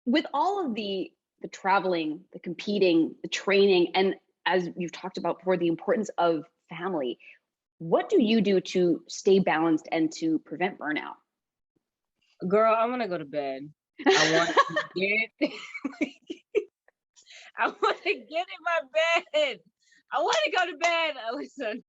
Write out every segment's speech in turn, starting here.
with all of the traveling, the competing, the training, and as you've talked about before, the importance of family, what do you do to stay balanced and to prevent burnout? Girl, I want to go to bed. I want to get I want to get in my bed. I want to go to bed. Listen.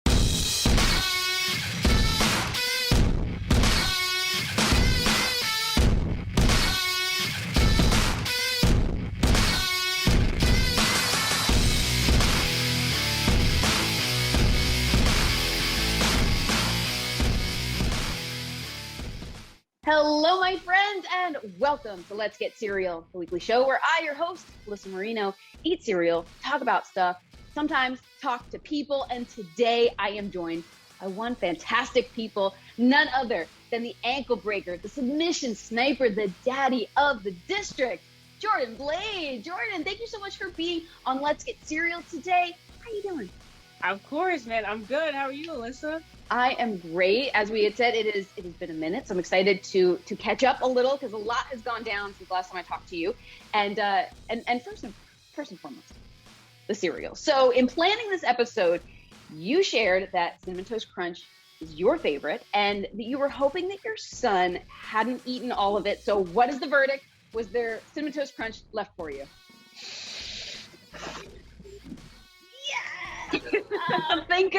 Hello, my friends, and welcome to Let's Get Cereal, the weekly show where I, your host, Alyssa Marino, eat cereal, talk about stuff, sometimes talk to people, and today I am joined by one fantastic people, none other than the ankle breaker, the submission sniper, the daddy of the district, Jordan Blade. Jordan, thank you so much for being on Let's Get Cereal today. How you doing? Of course, man. I'm good. How are you, Alyssa? I am great. As we had said, it has been a minute, so I'm excited to catch up a little because a lot has gone down since the last time I talked to you. And first and foremost, the cereal. So in planning this episode, you shared that Cinnamon Toast Crunch is your favorite, and that you were hoping that your son hadn't eaten all of it. So what is the verdict? Was there Cinnamon Toast Crunch left for you? Thank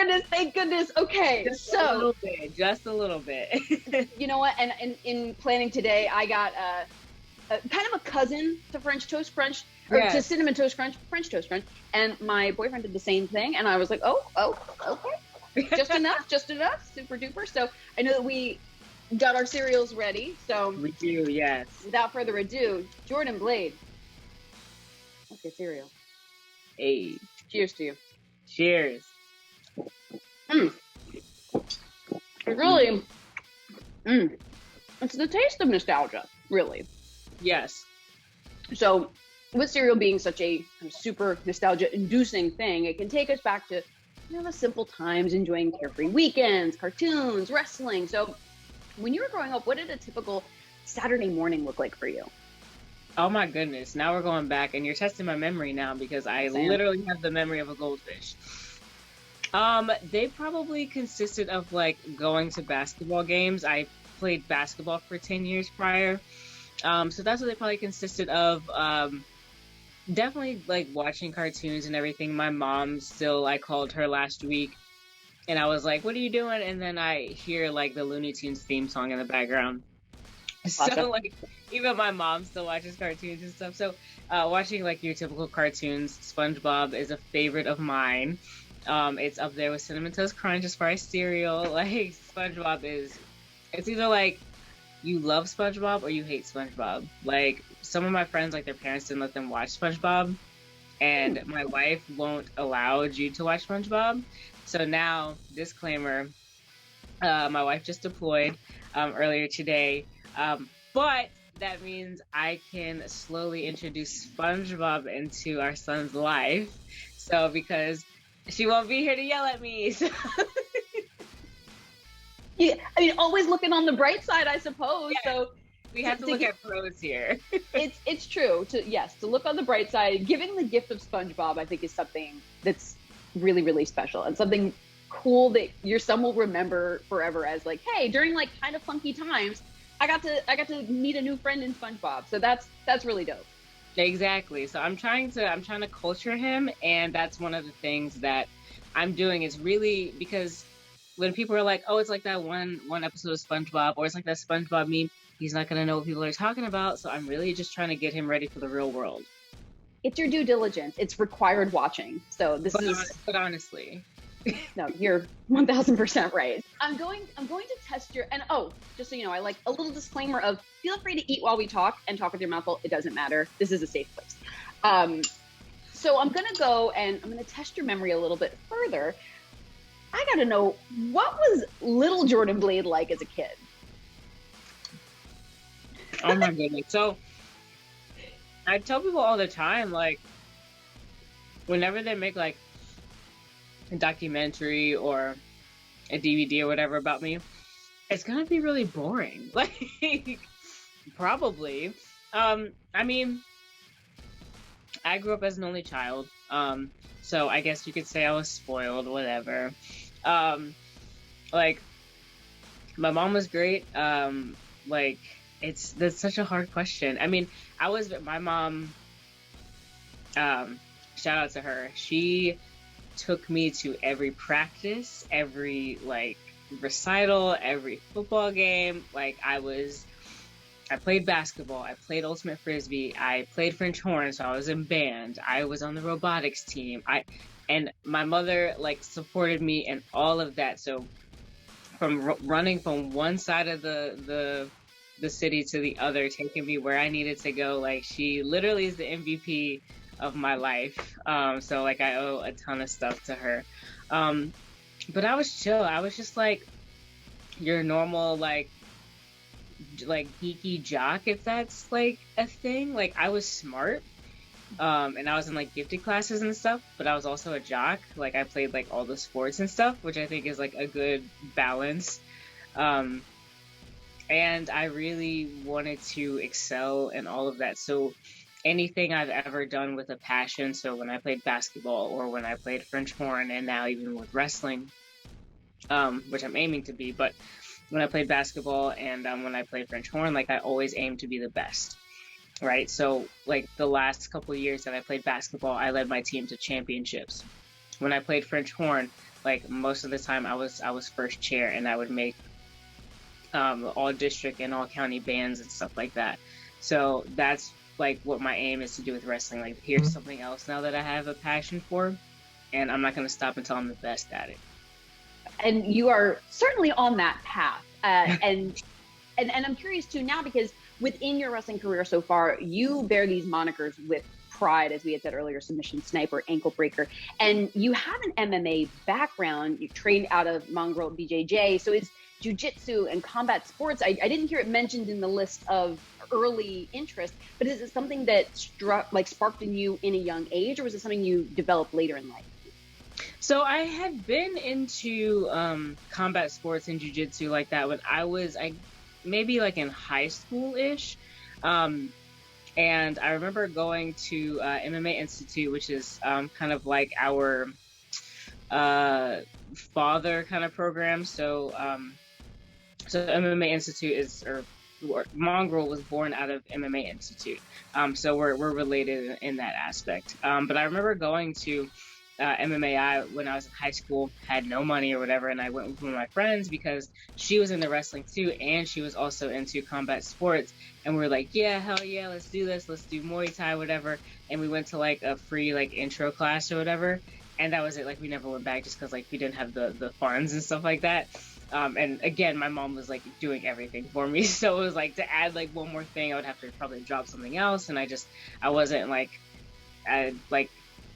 goodness. Okay, just a little bit. You know what? And in planning today, I got kind of a cousin to French Toast Crunch, or to Cinnamon Toast Crunch, French Toast Crunch, and my boyfriend did the same thing, and I was like, oh, okay, just enough, super duper. So I know that we got our cereals ready, so we do, yes. Without further ado, Jordan Blade, let's get cereal. Hey, cheers to you. Cheers. It's really, it's the taste of nostalgia, really. Yes. So, with cereal being such a super nostalgia-inducing thing, it can take us back to, the simple times, enjoying carefree weekends, cartoons, wrestling. So, when you were growing up, what did a typical Saturday morning look like for you? Oh my goodness. Now we're going back, and you're testing my memory now because I literally have the memory of a goldfish. They probably consisted of like going to basketball games. I played basketball for 10 years prior. So that's what they probably consisted of. Definitely like watching cartoons and everything. My mom I called her last week and I was like, what are you doing? And then I hear like the Looney Tunes theme song in the background. Awesome. So like even my mom still watches cartoons and stuff. So watching like your typical cartoons, SpongeBob is a favorite of mine. It's up there with Cinnamon Toast Crunch as far as cereal. Like SpongeBob it's either like you love SpongeBob or you hate SpongeBob. Like some of my friends, like their parents didn't let them watch SpongeBob, and my wife won't allow Jude to watch SpongeBob. So now, disclaimer, my wife just deployed earlier today. But that means I can slowly introduce SpongeBob into our son's life. So because she won't be here to yell at me. So. Yeah, I mean, always looking on the bright side, I suppose. Yeah. So we have to look at pros here. It's true to look on the bright side. Giving the gift of SpongeBob, I think, is something that's really, really special and something cool that your son will remember forever as like, hey, during like kind of funky times, I got to meet a new friend in SpongeBob. So that's really dope. Exactly. So I'm trying to culture him, and that's one of the things that I'm doing is really because when people are like, oh, it's like that one episode of SpongeBob, or it's like that SpongeBob meme, he's not going to know what people are talking about. So I'm really just trying to get him ready for the real world. It's your due diligence. It's required watching. So but honestly. No, you're 1000% right. I'm going to test your, and just so you know, I like a little disclaimer of feel free to eat while we talk and talk with your mouth full. It doesn't matter. This is a safe place. So I'm going to go and I'm going to test your memory a little bit further. I got to know, what was little Jordan Blade like as a kid? Oh my goodness. So I tell people all the time, like, whenever they make like a documentary or a DVD or whatever about me, it's gonna be really boring. Like, probably. I mean, I grew up as an only child. So I guess you could say I was spoiled, whatever. Um, like my mom was great. Like that's such a hard question. I mean, my mom, shout out to her. She took me to every practice, every like recital, every football game. Like I played basketball, I played ultimate frisbee, I played French horn, so I was in band, I was on the robotics team. And my mother like supported me in all of that. So from running from one side of the city to the other, taking me where I needed to go, like she literally is the MVP of my life. So like I owe a ton of stuff to her. But I was chill. I was just like your normal like geeky jock, if that's like a thing. Like I was smart, and I was in like gifted classes and stuff, but I was also a jock. Like I played like all the sports and stuff, which I think is like a good balance. And I really wanted to excel in all of that. So anything I've ever done with a passion, so when I played basketball or when I played French horn, and now even with wrestling, which I'm aiming to be, but when I played basketball and when I played French horn, like I always aimed to be the best, right? So like the last couple of years that I played basketball, I led my team to championships. When I played French horn, like most of the time I was first chair, and I would make all district and all county bands and stuff like that. So that's like what my aim is to do with wrestling. Like here's something else now that I have a passion for, and I'm not going to stop until I'm the best at it. And you are certainly on that path. And I'm curious too now, because within your wrestling career so far, you bear these monikers with pride, as we had said earlier: submission sniper, ankle breaker, and you have an MMA background. You trained out of Mongrel BJJ, so it's jiu-jitsu and combat sports. I didn't hear it mentioned in the list of early interest, but is it something that sparked in you in a young age, or was it something you developed later in life? So I had been into combat sports and jiu-jitsu like that when I maybe like in high school-ish. And I remember going to MMA Institute, which is kind of like our father kind of program. So MMA Institute Mongrel was born out of MMA Institute. So we're related in that aspect. But I remember going to MMAI when I was in high school, had no money or whatever, and I went with one of my friends because she was into wrestling too, and she was also into combat sports, and we were like, yeah, hell yeah, let's do this, let's do Muay Thai, whatever. And we went to like a free like intro class or whatever, and that was it. Like we never went back just because like we didn't have the funds and stuff like that. And again, my mom was like doing everything for me, so it was like to add like one more thing, I would have to probably drop something else, and I wasn't like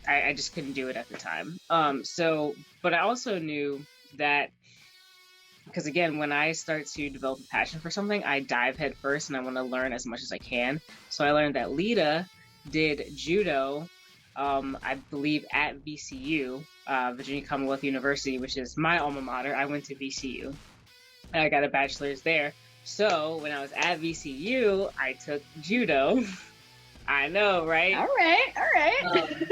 I just couldn't do it at the time. But I also knew that, because again, when I start to develop a passion for something, I dive head first and I want to learn as much as I can. So I learned that Lita did judo, I believe at VCU, Virginia Commonwealth University, which is my alma mater. I went to VCU. I got a bachelor's there. So when I was at VCU, I took judo. I know, right? All right.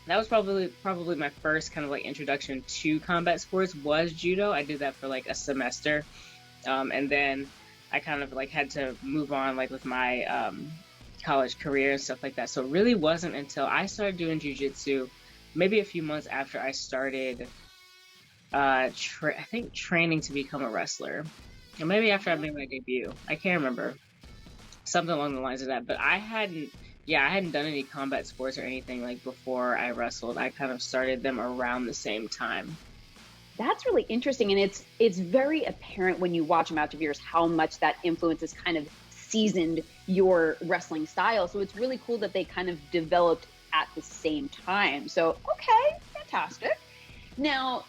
That was probably my first kind of like introduction to combat sports was judo. I did that for like a semester. And then I kind of like had to move on like with my college career and stuff like that. So it really wasn't until I started doing jiu-jitsu, maybe a few months after I started I think training to become a wrestler. Or maybe after I made my debut. I can't remember. Something along the lines of that. But I hadn't done any combat sports or anything like before I wrestled. I kind of started them around the same time. That's really interesting. And it's very apparent when you watch Match of Yours how much that influence has kind of seasoned your wrestling style. So it's really cool that they kind of developed at the same time. So, okay, fantastic. Now,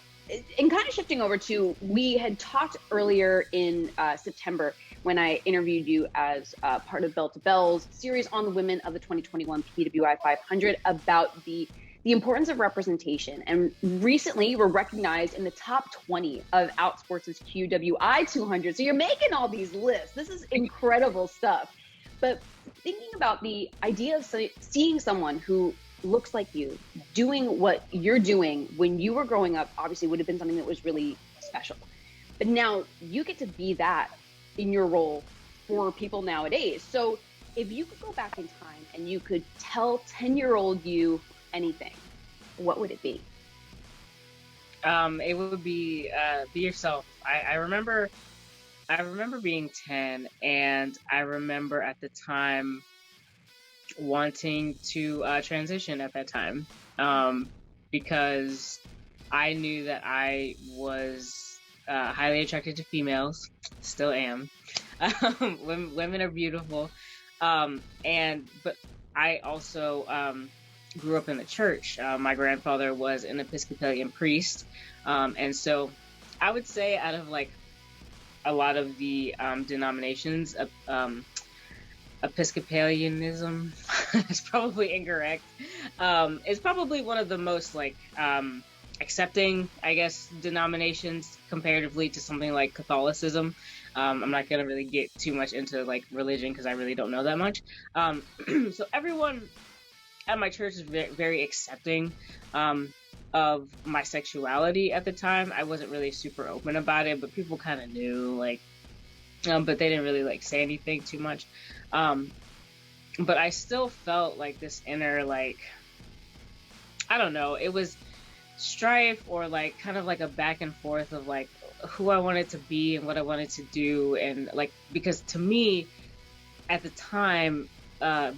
and kind of shifting over to, we had talked earlier in September when I interviewed you as part of Bell to Bell's series on the women of the 2021 PWI 500 about the importance of representation. And recently you were recognized in the top 20 of Outsports' QWI 200. So you're making all these lists. This is incredible stuff. But thinking about the idea of seeing someone who looks like you doing what you're doing when you were growing up, obviously would have been something that was really special. But now you get to be that in your role for people nowadays. So if you could go back in time and you could tell 10-year-old you anything, what would it be? It would be yourself. I remember being 10, and I remember at the time wanting to transition at that time, because I knew that I was highly attracted to females, still am. Women are beautiful, but I also grew up in the church. My grandfather was an Episcopalian priest, and so I would say out of like a lot of the denominations, Episcopalianism is probably incorrect. It's probably one of the most like accepting, I guess, denominations comparatively to something like Catholicism. I'm not gonna really get too much into like religion because I really don't know that much. So everyone at my church is very, very accepting of my sexuality at the time. I wasn't really super open about it, but people kind of knew, like, but they didn't really like say anything too much. But I still felt like this inner, like, I don't know, it was strife or like kind of like a back and forth of like who I wanted to be and what I wanted to do. And like, because to me at the time,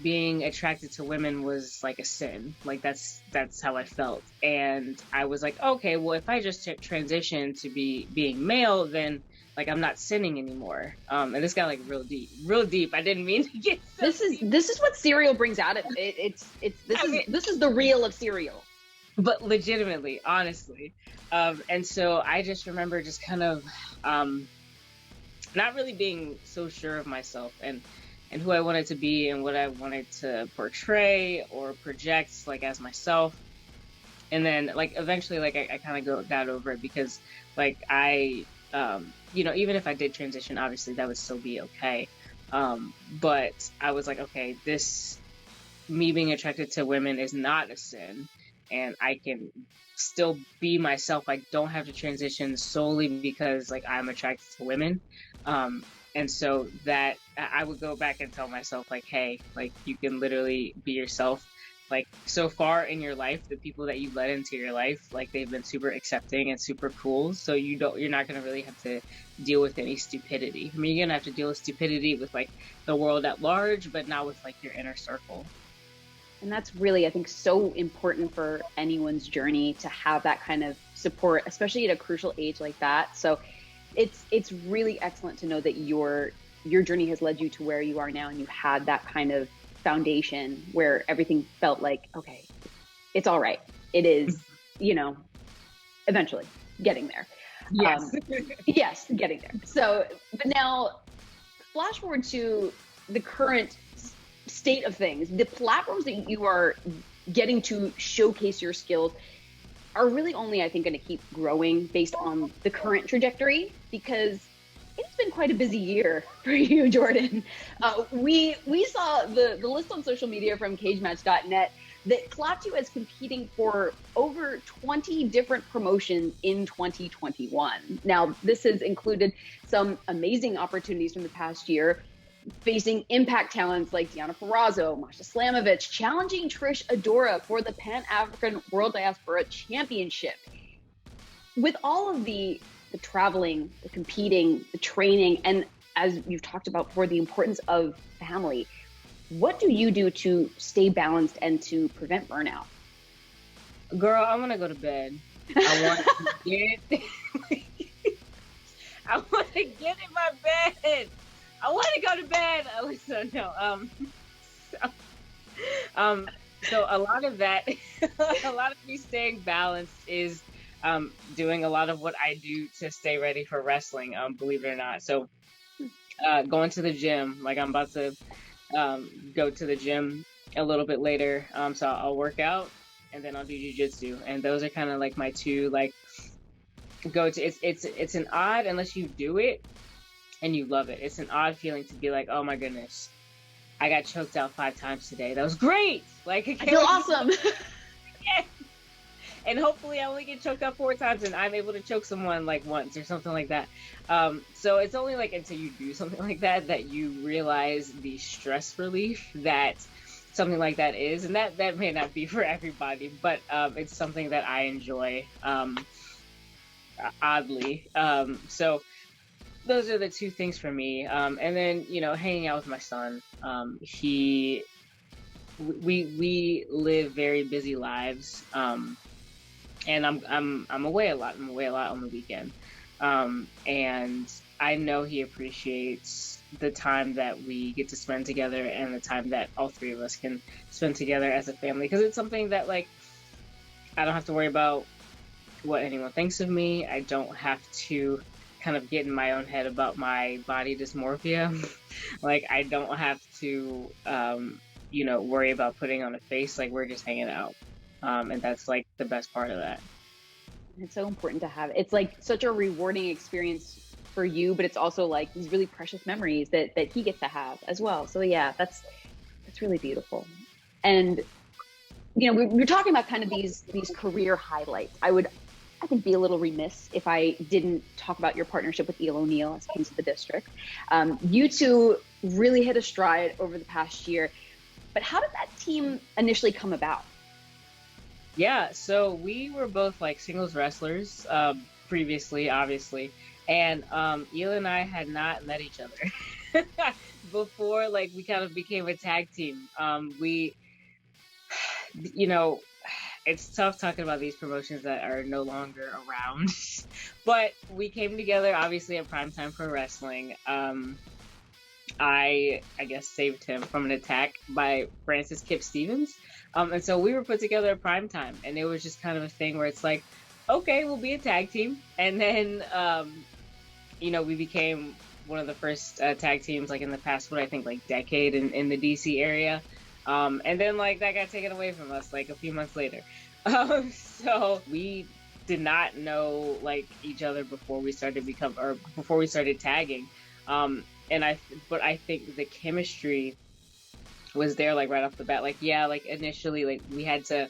being attracted to women was like a sin. Like that's how I felt. And I was like, okay, well, if I just transition to being male, then like I'm not sinning anymore. And this got like real deep. I didn't mean to get so this is what Serial brings out of it. This is the real of Serial. But legitimately, honestly. And so I just remember just kind of not really being so sure of myself and who I wanted to be and what I wanted to portray or project like as myself. And then like eventually like I kind of got over it because like I even if I did transition, obviously that would still be okay. But I was like, okay, me being attracted to women is not a sin, and I can still be myself. I don't have to transition solely because like I'm attracted to women. And so that I would go back and tell myself like, hey, like you can literally be yourself. Like so far in your life, the people that you let into your life, like they've been super accepting and super cool. So you're not going to really have to deal with any stupidity. I mean, you're going to have to deal with stupidity with like the world at large, but not with like your inner circle. And that's really, I think, so important for anyone's journey to have that kind of support, especially at a crucial age like that. So it's really excellent to know that your journey has led you to where you are now, and you had that kind of foundation where everything felt like, okay, it's all right. It is, eventually getting there. Yes. Yes, getting there. So, but now flash forward to the current state of things. The platforms that you are getting to showcase your skills are really only, I think, going to keep growing based on the current trajectory, because it's been quite a busy year for you, Jordan. We saw the list on social media from cagematch.net that clocked you as competing for over 20 different promotions in 2021. Now, this has included some amazing opportunities from the past year, facing impact talents like Deanna Purrazzo, Masha Slamovich, challenging Trish Adora for the Pan-African World Diaspora Championship. With all of the traveling, the competing, the training, and as you've talked about before, the importance of family, what do you do to stay balanced and to prevent burnout? Girl, I want to go to bed. I want to get in my bed. I want to go to bed. So a lot of that, a lot of me staying balanced is doing a lot of what I do to stay ready for wrestling, believe it or not. So going to the gym, like I'm about to go to the gym a little bit later. So I'll work out and then I'll do jiu-jitsu. And those are kind of like my two like go-to. It's an odd, unless you do it and you love it, it's an odd feeling to be like, oh my goodness, I got choked out 5 times today. That was great. Like, I feel awesome. Yeah. And hopefully I only get choked out 4 times and I'm able to choke someone like once or something like that. So it's only like until you do something like that you realize the stress relief that something like that is. And that may not be for everybody, but it's something that I enjoy, oddly. So those are the 2 things for me. And then, hanging out with my son. We live very busy lives. And I'm away a lot. I'm away a lot on the weekend. And I know he appreciates the time that we get to spend together and the time that all 3 of us can spend together as a family. Because it's something that, like, I don't have to worry about what anyone thinks of me. I don't have to kind of get in my own head about my body dysmorphia. Like, I don't have to, worry about putting on a face. Like, we're just hanging out. And that's like the best part of that. It's so important to have. It's like such a rewarding experience for you, but it's also like these really precious memories that he gets to have as well. So yeah, that's really beautiful. And we're talking about kind of these career highlights. I think be a little remiss if I didn't talk about your partnership with Eel O'Neill as Kings of the District. You 2 really hit a stride over the past year, but how did that team initially come about? Yeah, so we were both like singles wrestlers previously, obviously, and Eel and I had not met each other before. Like, we kind of became a tag team. It's tough talking about these promotions that are no longer around, but we came together obviously at Primetime Pro Wrestling. I guess saved him from an attack by Francis Kip Stevens. And so we were put together at Primetime, and it was just kind of a thing where it's like, okay, we'll be a tag team. And then, we became one of the first tag teams, like, in the past, what I think, like, decade in the DC area. And then, like, that got taken away from us, like, a few months later. So we did not know, like, each other before we started tagging. But I think the chemistry was there, like, right off the bat. Like, yeah, like, initially, like, we had to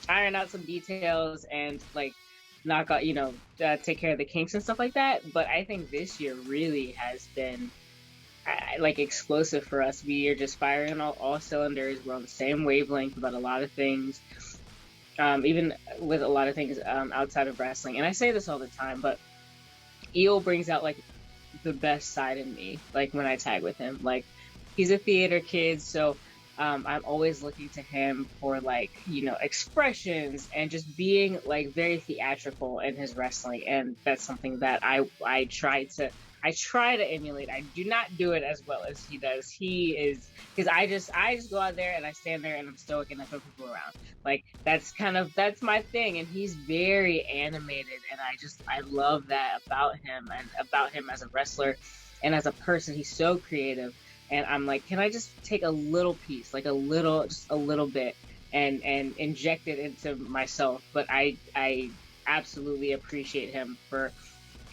iron out some details and, like, knock out, take care of the kinks and stuff like that. But I think this year really has been like explosive for us. We are just firing on all cylinders. We're on the same wavelength about a lot of things, even with a lot of things outside of wrestling. And I say this all the time, but Eel brings out, like, the best side in me, like, when I tag with him. Like, he's a theater kid, so I'm always looking to him for, like, expressions and just being, like, very theatrical in his wrestling. And that's something that I try to emulate. I do not do it as well as he does. Because I just go out there and I stand there and I'm stoic and I throw people around. Like, that's my thing. And he's very animated, and I love that about him and about him as a wrestler and as a person. He's so creative. And I'm like, can I just take a little piece, like just a little bit, and inject it into myself? But I absolutely appreciate him for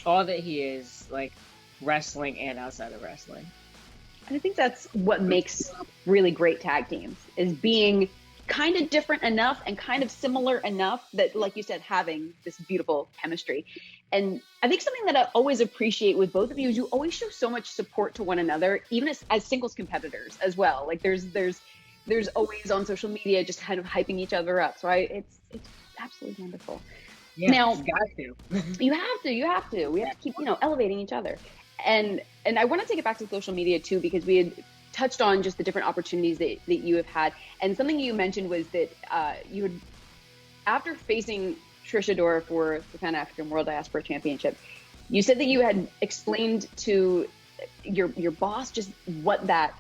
all that he is, like, wrestling and outside of wrestling. And I think that's what makes really great tag teams, is being kind of different enough and kind of similar enough that, like you said, having this beautiful chemistry. And I think something that I always appreciate with both of you is you always show so much support to one another, even as singles competitors as well. Like, there's always on social media just kind of hyping each other up. So it's absolutely wonderful. Yeah, now, you got to. you have to. We have to keep, elevating each other. And I want to take it back to social media too, because we had touched on just the different opportunities that you have had. And something you mentioned was that you had, after facing Trish Adora for the Pan African World Diaspora Championship, you said that you had explained to your boss just what that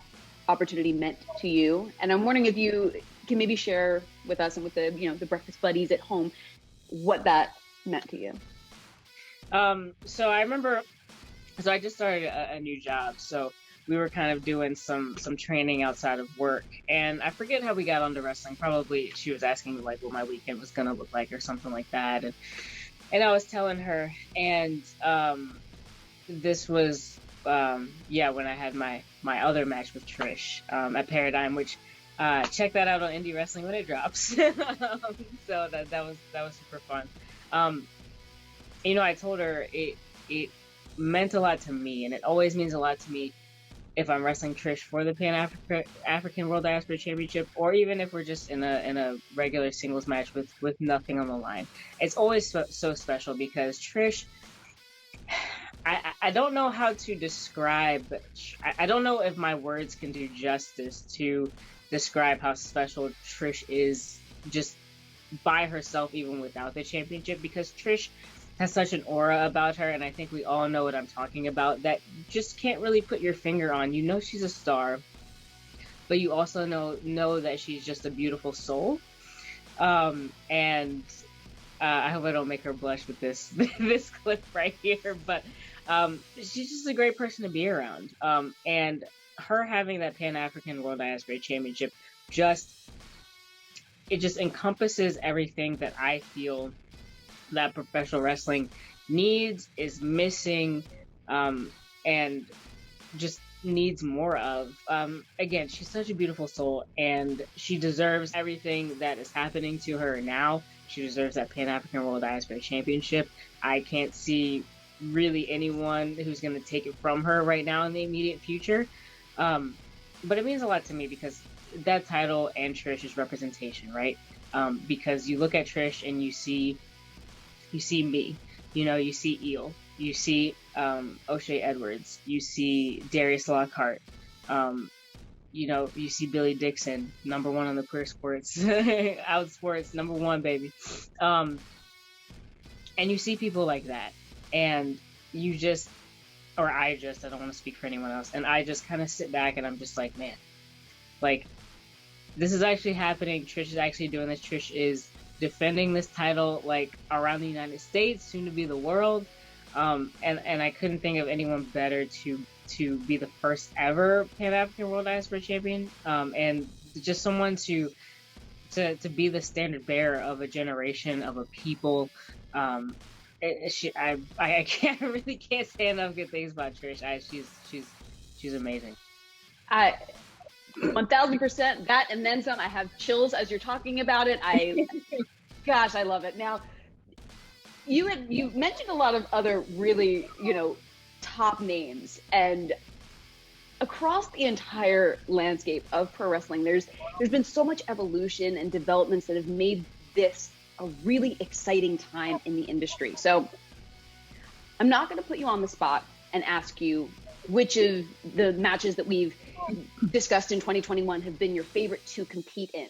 opportunity meant to you. And I'm wondering if you can maybe share with us and with the the breakfast buddies at home what that meant to you. So I remember, I just started a new job, so we were kind of doing some training outside of work, and I forget how we got onto wrestling. Probably she was asking me, like, what my weekend was gonna look like or something like that, and I was telling her, and this was when I had my other match with Trish at Paradigm, which check that out on Indie Wrestling when it drops. So that was super fun. I told her it meant a lot to me, and it always means a lot to me if I'm wrestling Trish for the African World Diaspora Championship, or even if we're just in a regular singles match with nothing on the line. It's always so special because Trish, I don't know how to describe. I don't know if my words can do justice to describe how special Trish is just by herself, even without the championship, because Trish has such an aura about her, and I think we all know what I'm talking about, that you just can't really put your finger on. You know she's a star, but you also know that she's just a beautiful soul. And I hope I don't make her blush with this this clip right here, but she's just a great person to be around. And her having that Pan-African World Diaspora Championship just encompasses everything that I feel that professional wrestling needs, is missing, and just needs more of. Again, she's such a beautiful soul, and she deserves everything that is happening to her now. She deserves that Pan-African World Diaspora Championship. I can't see really anyone who's going to take it from her right now in the immediate future. But it means a lot to me because that title and Trish is representation, right? Because you look at Trish and you see me, you see Eel, you see O'Shea Edwards, you see Darius Lockhart, you see Billy Dixon, number one on the Queer Sports, Out Sports, number one, baby. And you see people like that, and I don't want to speak for anyone else, and I just kind of sit back and I'm just like, man, like, this is actually happening. Trish is actually doing this. Trish is defending this title like around the United States, soon to be the world, and I couldn't think of anyone better to be the first ever Pan-African World Diaspora Champion, and just someone to be the standard bearer of a generation, of a people. I can't say enough good things about Trish. She's amazing. 1000% that and then some. I have chills as you're talking about it. Gosh, I love it. Now, you mentioned a lot of other really, top names, and across the entire landscape of pro wrestling, there's been so much evolution and developments that have made this a really exciting time in the industry. So I'm not going to put you on the spot and ask you which of the matches that we've discussed in 2021 have been your favorite to compete in.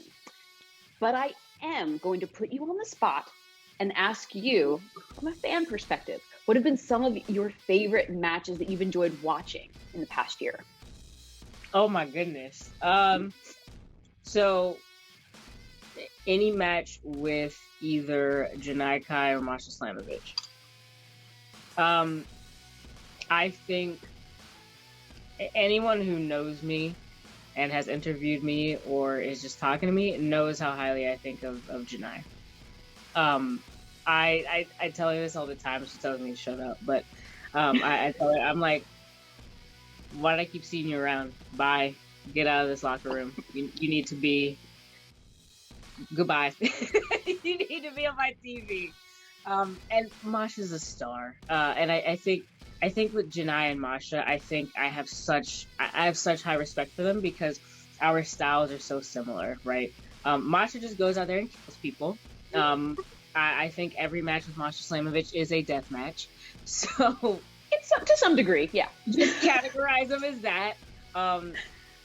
But I am going to put you on the spot and ask you, from a fan perspective, what have been some of your favorite matches that you've enjoyed watching in the past year? Oh my goodness. So any match with either Janai Kai or Masha Slamovich. I think anyone who knows me and has interviewed me or is just talking to me knows how highly I think of Janai. I tell her this all the time. She tells me to shut up, but I tell her, I'm like, why do I keep seeing you around? Bye. Get out of this locker room. You need to be... Goodbye. You need to be on my TV. And Masha's a star. And I think with Janai and Masha, I think I have such high respect for them because our styles are so similar, right? Masha just goes out there and kills people. I think every match with Masha Slamovich is a death match. So it's to some degree, yeah. Just categorize them as that.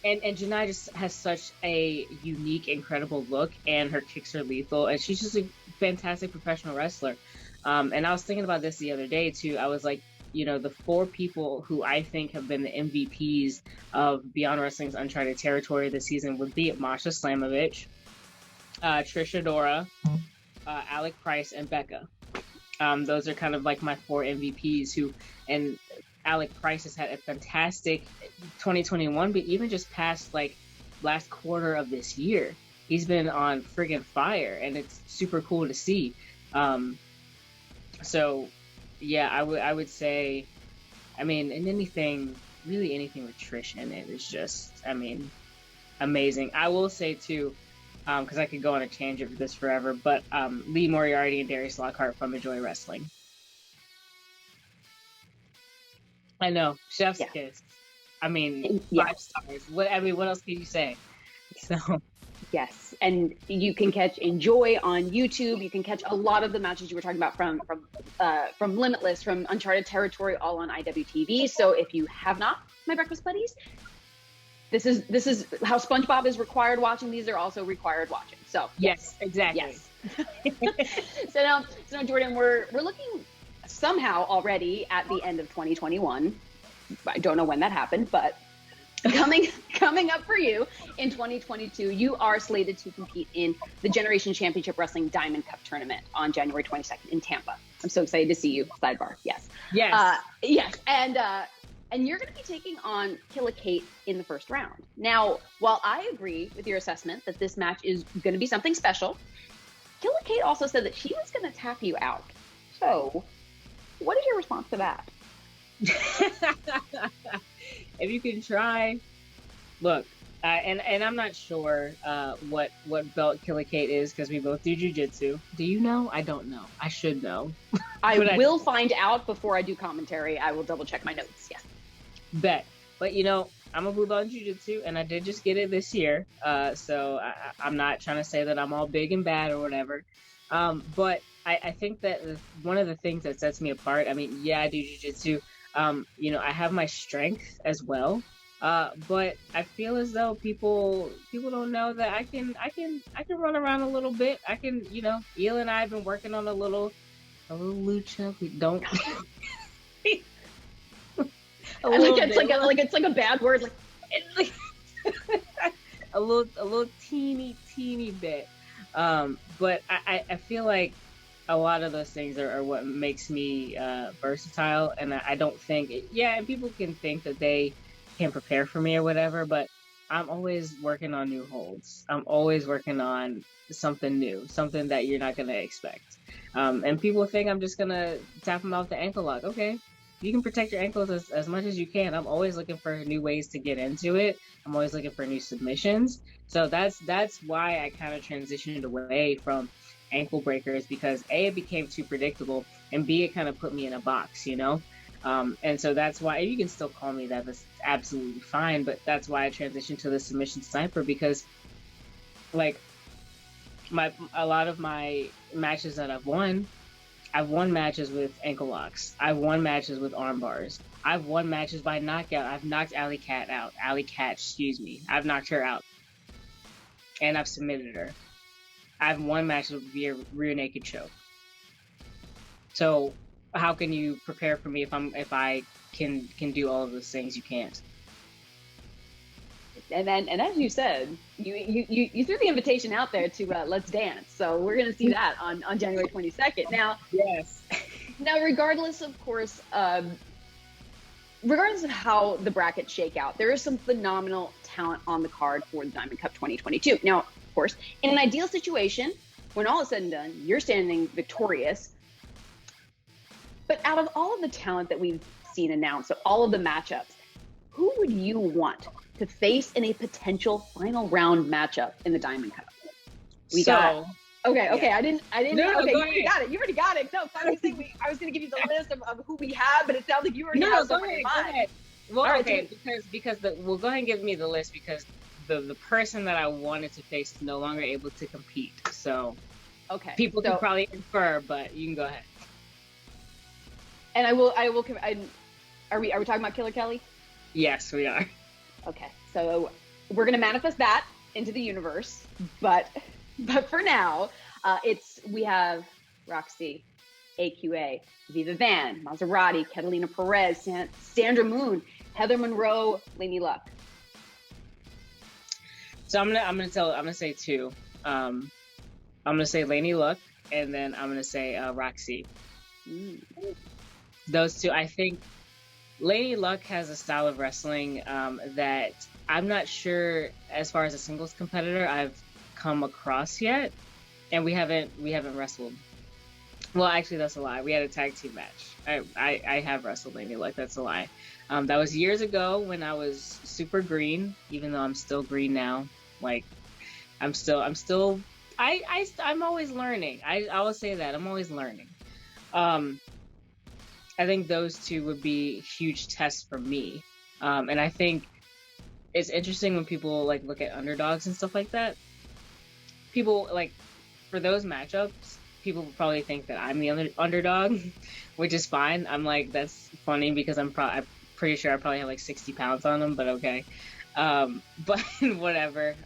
And Janai just has such a unique, incredible look, and her kicks are lethal, and she's just a fantastic professional wrestler. And I was thinking about this the other day too. I was like, the four people who I think have been the MVPs of Beyond Wrestling's Uncharted Territory this season would be Masha Slamovich, Trish Adora, Alec Price, and Becca. Those are kind of like my four MVPs and Alec Price has had a fantastic 2021, but even just past like last quarter of this year, he's been on friggin' fire, and it's super cool to see. So yeah, I would say I mean, and anything with Trish in it is just, I mean, amazing. I will say too, because I could go on a tangent for this forever, but Lee Moriarty and Darius Lockhart from Enjoy Wrestling. I know, chef's kiss. I mean, 5 stars. What else can you say? So. Yes, and you can catch Enjoy on YouTube. You can catch a lot of the matches you were talking about from Limitless, from Uncharted Territory, all on IWTV. So if you have not, my breakfast buddies, this is how SpongeBob is required watching. These are also required watching. So yes, exactly. Yes. So now, Jordan, we're looking somehow already at the end of 2021. I don't know when that happened, but coming up for you in 2022, you are slated to compete in the Generation Championship Wrestling Diamond Cup Tournament on January 22nd in Tampa. I'm so excited to see you. Sidebar. Yes. Yes. And you're going to be taking on Killa Kate in the first round. Now, while I agree with your assessment that this match is going to be something special, Killa Kate also said that she was going to tap you out. So, what is your response to that? If you can try, look, and I'm not sure what belt Killa Kate is, because we both do jujitsu. Do you know? I don't know. I should know. I will find out before I do commentary. I will double check my notes. Yes. Bet. But I'm a blue belt in jujitsu, and I did just get it this year. So I'm not trying to say that I'm all big and bad or whatever. But I think that one of the things that sets me apart, I mean, yeah, I do jujitsu. I have my strength as well, but I feel as though people don't know that I can run around a little bit. I can, Eel and I have been working on a little lucha. We don't. It's like a bad word. Like a little teeny bit. But I feel like a lot of those things are what makes me versatile, and I don't think and people can think that they can prepare for me or whatever, but I'm always working on new holds. I'm always working on something new, something that you're not going to expect. And people think I'm just going to tap them out with the ankle lock. Okay, you can protect your ankles as much as you can. I'm always looking for new ways to get into it. I'm always looking for new submissions. So that's why I kind of transitioned away from ankle breakers, because A, it became too predictable, and B, it kind of put me in a box, and so that's why you can still call me that. That's absolutely fine, but that's why I transitioned to the submission sniper, because like a lot of my matches that I've won matches with ankle locks. I've won matches with arm bars. I've won matches by knockout. I've knocked Alley Cat out. I've knocked her out, and I've submitted her. I've won matches via rear naked choke. So how can you prepare for me if I can do all of those things? You can't. And as you said, you threw the invitation out there to Let's Dance. So we're going to see that on January 22nd. Now, yes. Now, regardless of how the brackets shake out, there is some phenomenal talent on the card for the Diamond Cup 2022. Now, of course, in an ideal situation, when all is said and done, you're standing victorious. But out of all of the talent that we've seen announced, so all of the matchups, who would you want to face in a potential final round matchup in the Diamond Cup? Okay. Yeah. I didn't. No, okay, you already got it. No, I was going to give you the list of who we have, but it sounds like you already have someone in mind. Go ahead. Well, right, okay, because go ahead and give me the list, because the person that I wanted to face is no longer able to compete. So people can probably infer, but you can go ahead. And I will. Are we talking about Killer Kelly? Yes, we are. Okay, so we're gonna manifest that into the universe, but for now, we have Roxy, AQA, Viva Van, Maserati, Catalina Perez, Sandra Moon, Heather Monroe, Lainey Luck. So I'm gonna say two. I'm gonna say Lainey Luck, and then I'm gonna say Roxy. Those two, I think. Lainey Luck has a style of wrestling that I'm not sure, as far as a singles competitor, I've come across yet, and we haven't wrestled. Well, actually, that's a lie. We had a tag team match. I have WrestleMania, like that's a lie. That was years ago when I was super green, even though I'm still green now. Like I'm always learning. I will say that I'm always learning. I think those two would be huge tests for me. And I think it's interesting when people like look at underdogs and stuff like that. People like for those matchups, people probably think that I'm the underdog, which is fine. I'm like, that's funny because I'm pretty sure I probably have like 60 pounds on them, but okay. But whatever.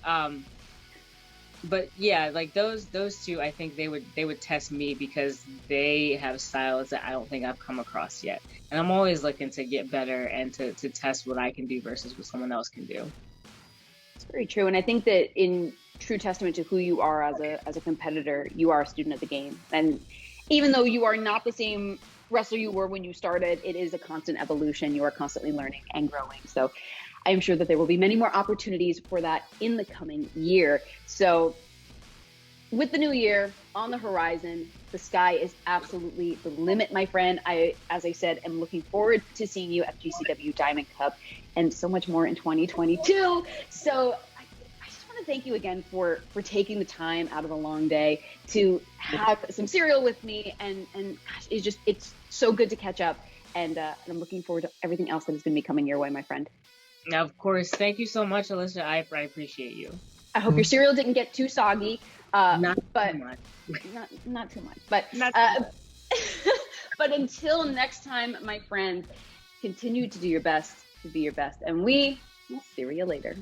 But yeah, like those two, I think they would test me because they have styles that I don't think I've come across yet, and I'm always looking to get better and to test what I can do versus what someone else can do. It's very true, and I think that in true testament to who you are as a competitor, you are a student of the game, and even though you are not the same wrestler you were when you started, it is a constant evolution. You are constantly learning and growing. So I am sure that there will be many more opportunities for that in the coming year. So with the new year on the horizon, the sky is absolutely the limit, my friend. As I said, am looking forward to seeing you at GCW Diamond Cup and so much more in 2022. So I just want to thank you again for taking the time out of a long day to have some cereal with me. And gosh, it's so good to catch up. And I'm looking forward to everything else that is going to be coming your way, my friend. Of course. Thank you so much, Alyssa. I appreciate you. I hope your cereal didn't get too soggy. Not but too much. Not too much. But Not too much. but until next time, my friend, continue to do your best to be your best. And we will see you later.